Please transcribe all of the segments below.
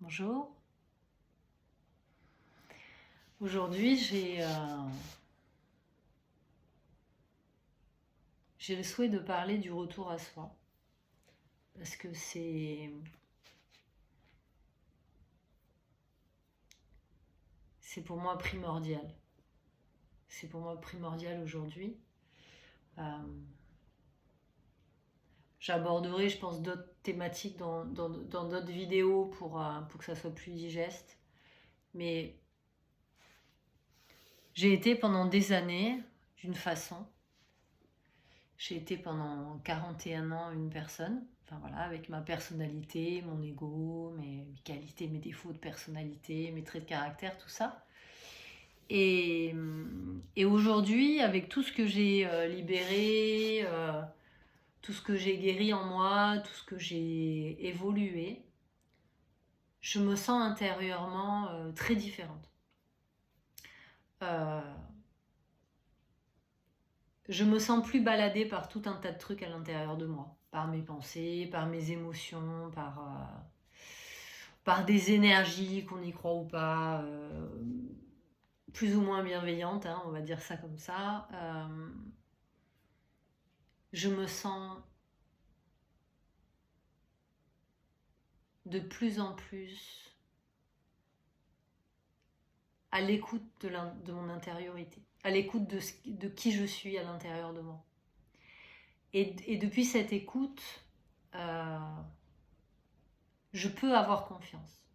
Bonjour. Aujourd'hui, j'ai le souhait de parler du retour à soi. Parce que c'est pour moi primordial. C'est pour moi primordial aujourd'hui. J'aborderai, je pense, d'autres thématiques dans d'autres vidéos pour que ça soit plus digeste. Mais j'ai été pendant des années d'une façon. J'ai été pendant 41 ans une personne, enfin voilà, avec ma personnalité, mon ego, mes qualités, mes défauts de personnalité, mes traits de caractère, tout ça. Et aujourd'hui, avec tout ce que j'ai libéré, tout ce que j'ai guéri en moi, tout ce que j'ai évolué, je me sens intérieurement très différente. Je me sens plus baladée par tout un tas de trucs à l'intérieur de moi, par mes pensées, par mes émotions, par des énergies, qu'on y croit ou pas, plus ou moins bienveillantes, hein, on va dire ça comme ça. Je me sens de plus en plus à l'écoute de mon intériorité, à l'écoute de qui je suis à l'intérieur de moi. Et depuis cette écoute, je peux avoir confiance.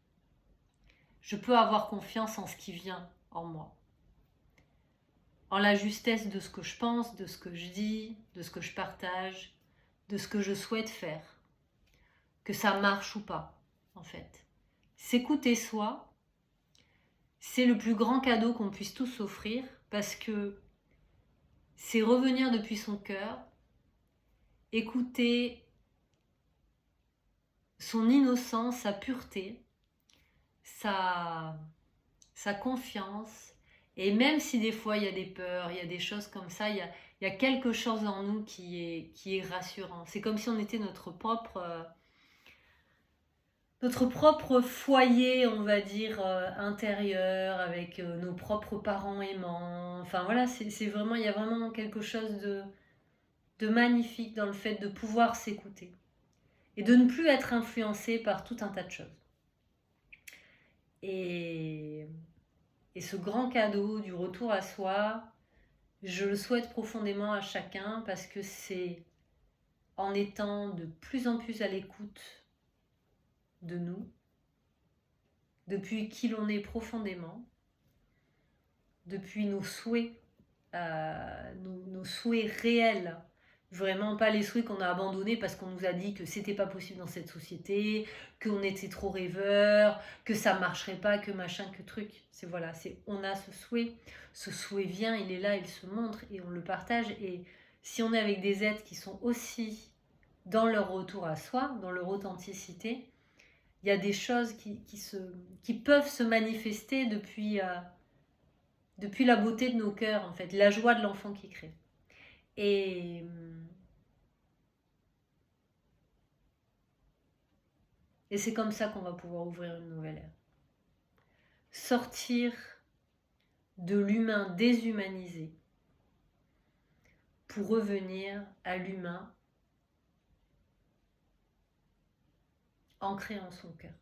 Je peux avoir confiance en ce qui vient en moi. En la justesse de ce que je pense, de ce que je dis, de ce que je partage, de ce que je souhaite faire. Que ça marche ou pas, en fait. S'écouter soi, c'est le plus grand cadeau qu'on puisse tous s'offrir parce que c'est revenir depuis son cœur, écouter son innocence, sa pureté, sa confiance. Et même si des fois il y a des peurs, il y a des choses comme ça, il y a quelque chose en nous qui est rassurant. C'est comme si on était notre propre foyer, on va dire, intérieur, avec nos propres parents aimants. Enfin voilà, c'est vraiment, il y a vraiment quelque chose de magnifique dans le fait de pouvoir s'écouter et de ne plus être influencé par tout un tas de choses. Et ce grand cadeau du retour à soi, je le souhaite profondément à chacun parce que c'est en étant de plus en plus à l'écoute de nous, depuis qui l'on est profondément, depuis nos souhaits, nos souhaits réels, vraiment pas les souhaits qu'on a abandonnés parce qu'on nous a dit que c'était pas possible dans cette société, qu'on était trop rêveurs, que ça marcherait pas, que machin, que truc. C'est voilà, on a ce souhait vient, il est là, il se montre et on le partage. Et si on est avec des êtres qui sont aussi dans leur retour à soi, dans leur authenticité, il y a des choses qui peuvent se manifester depuis la beauté de nos cœurs, en fait, la joie de l'enfant qui crée. Et c'est comme ça qu'on va pouvoir ouvrir une nouvelle ère. Sortir de l'humain déshumanisé pour revenir à l'humain ancré en son cœur.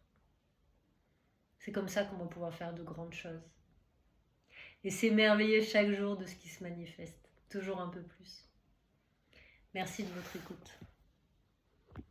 C'est comme ça qu'on va pouvoir faire de grandes choses. Et s'émerveiller chaque jour de ce qui se manifeste, toujours un peu plus. Merci de votre écoute.